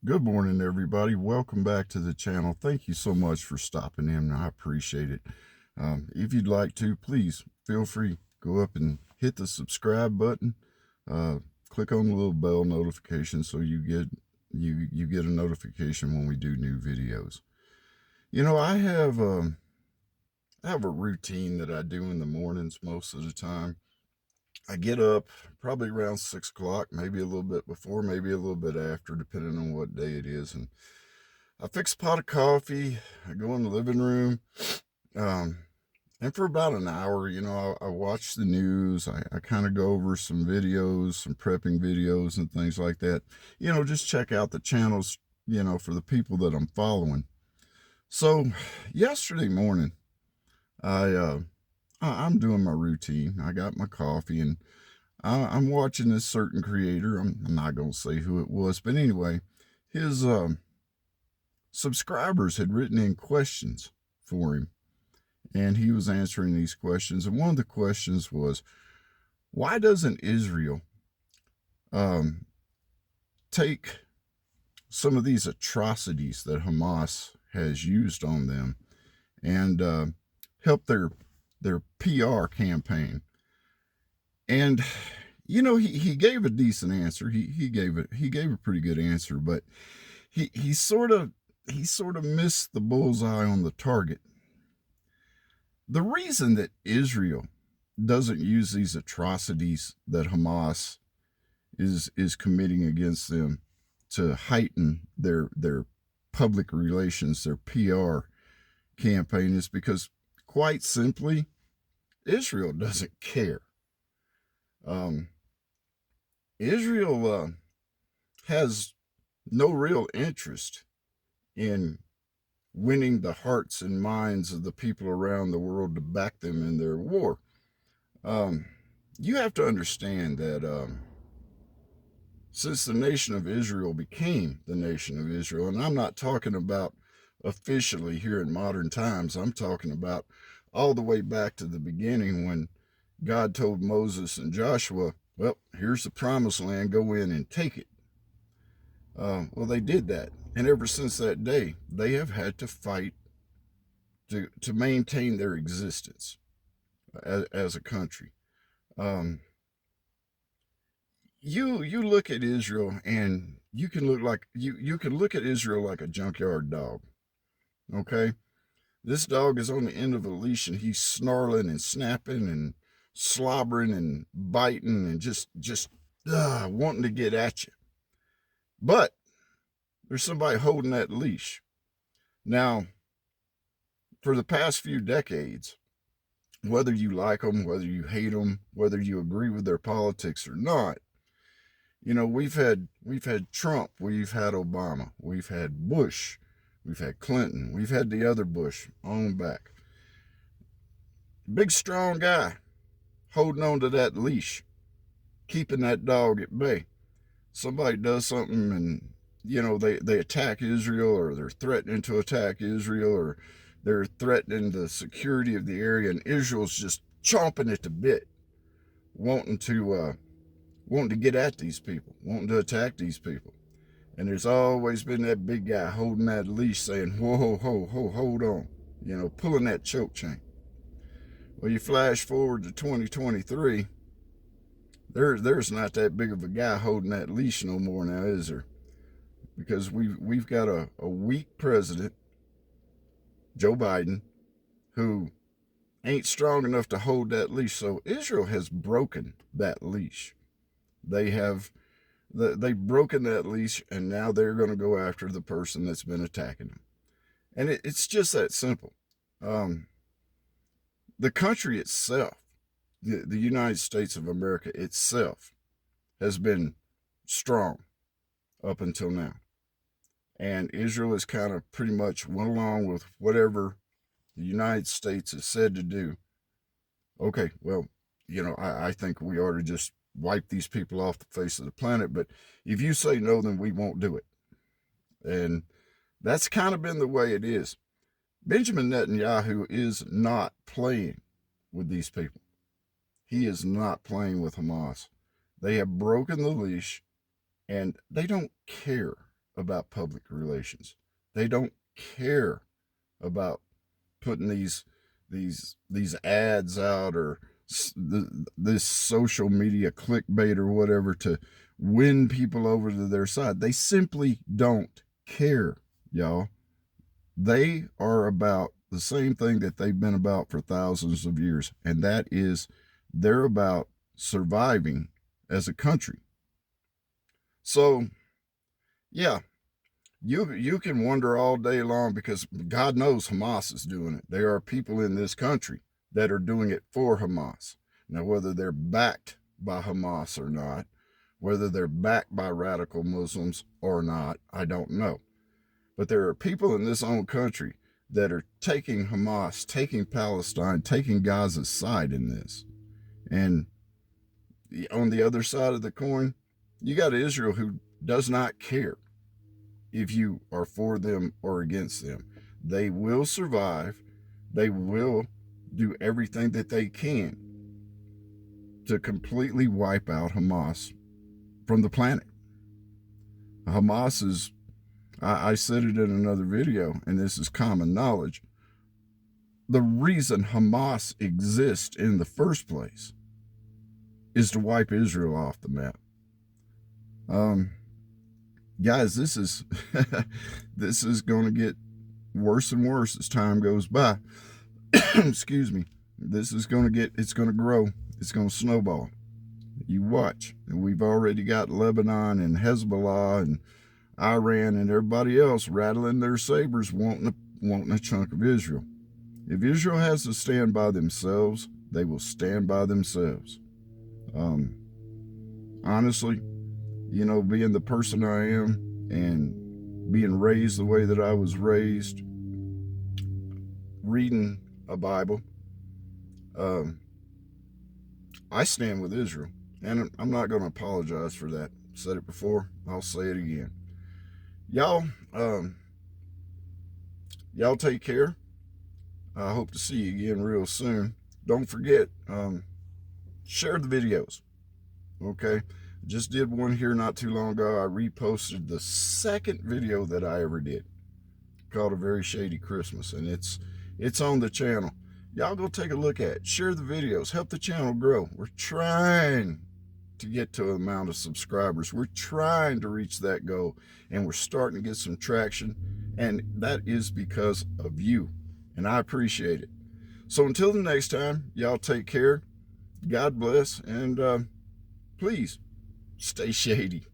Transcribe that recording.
Good morning, everybody. Welcome back to the channel. Thank you so much for stopping in. I appreciate it. If you'd like to, please feel free. Go up and hit the subscribe button. Click on the little bell notification so you get a notification when we do new videos. You know, I have a routine that I do in the mornings most of the time. I get up probably around 6 o'clock, maybe a little bit before, maybe a little bit after, depending on what day it is, and I fix a pot of coffee. I go in the living room. Um, and for about an hour, I watch the news. I kind of go over some videos, some prepping videos and things like that. Just check out the channels, for the people that I'm following. So yesterday morning, I, I'm doing my routine. I got my coffee and I'm watching this certain creator. I'm not going to say who it was, but anyway, his, subscribers had written in questions for him, and he was answering these questions. And one of the questions was, why doesn't Israel um, take some of these atrocities that Hamas has used on them and help their PR campaign? And he gave a decent answer. He gave a pretty good answer, but he sort of missed the bullseye on the target. The reason that Israel doesn't use these atrocities that Hamas is committing against them to heighten their public relations, their PR campaign, is because, quite simply, Israel doesn't care. Israel has no real interest in winning the hearts and minds of the people around the world to back them in their war. You have to understand that since the nation of Israel became the nation of Israel, and I'm not talking about officially here in modern times, I'm talking about all the way back to the beginning when God told Moses and Joshua, well, here's the promised land, go in and take it. Well, they did that. And ever since that day, they have had to fight to maintain their existence as a country. Um, you look at Israel, and you can look at Israel like a junkyard dog. Okay, this dog is on the end of a leash, and he's snarling and snapping and slobbering and biting and just wanting to get at you. But there's somebody holding that leash. Now, for the past few decades, whether you like them, whether you hate them, whether you agree with their politics or not, we've had Trump, we've had Obama, we've had Bush, we've had Clinton, we've had the other Bush on back. Big strong guy holding on to that leash, keeping that dog at bay. Somebody does something and they attack Israel, or they're threatening to attack Israel, or they're threatening the security of the area, and Israel's just chomping at the bit, wanting to get at these people, wanting to attack these people. And there's always been that big guy holding that leash saying, whoa, hold on, pulling that choke chain. Well, you flash forward to 2023, there's not that big of a guy holding that leash no more now, is there? Because we've got a weak president, Joe Biden, who ain't strong enough to hold that leash. So Israel has broken that leash. They've broken that leash, and now they're going to go after the person that's been attacking them. And it's just that simple. The country itself, the United States of America itself, has been strong up until now. And Israel has kind of pretty much went along with whatever the United States has said to do. Okay, well, I think we ought to just wipe these people off the face of the planet. But if you say no, then we won't do it. And that's kind of been the way it is. Benjamin Netanyahu is not playing with these people. He is not playing with Hamas. They have broken the leash, and they don't care about public relations. They don't care about putting these ads out, or this social media clickbait or whatever to win people over to their side. They simply don't care, y'all. They are about the same thing that they've been about for thousands of years, and that is they're about surviving as a country. So, yeah, you can wonder all day long, because God knows Hamas is doing it. There are people in this country that are doing it for Hamas. Now, whether they're backed by Hamas or not, whether they're backed by radical Muslims or not, I don't know. But there are people in this own country that are taking Hamas, taking Palestine, taking Gaza's side in this. And on the other side of the coin, you got Israel, who does not care if you are for them or against them. They will survive. They will do everything that they can to completely wipe out Hamas from the planet. Hamas is, I said it in another video, and this is common knowledge, the reason Hamas exists in the first place is to wipe Israel off the map. Guys, this is this is going to get worse and worse as time goes by. Excuse me. This is going to get, it's going to grow. It's going to snowball. You watch. And we've already got Lebanon and Hezbollah and Iran and everybody else rattling their sabers, wanting a chunk of Israel. If Israel has to stand by themselves, they will stand by themselves. Honestly, you know, being the person I am and being raised the way that I was raised, reading a Bible, I stand with Israel, and I'm not going to apologize for that. I said it before, I'll say it again. Y'all take care. I hope to see you again real soon. Don't forget, share the videos. Okay, just did one here not too long ago. I reposted the second video that I ever did, called A Very Shady Christmas, and it's on the channel. Y'all go take a look at it. Share the videos. Help the channel grow. We're trying to get to an amount of subscribers. We're trying to reach that goal, and we're starting to get some traction, and that is because of you, and I appreciate it. So until the next time, y'all take care. God bless, and please stay shady.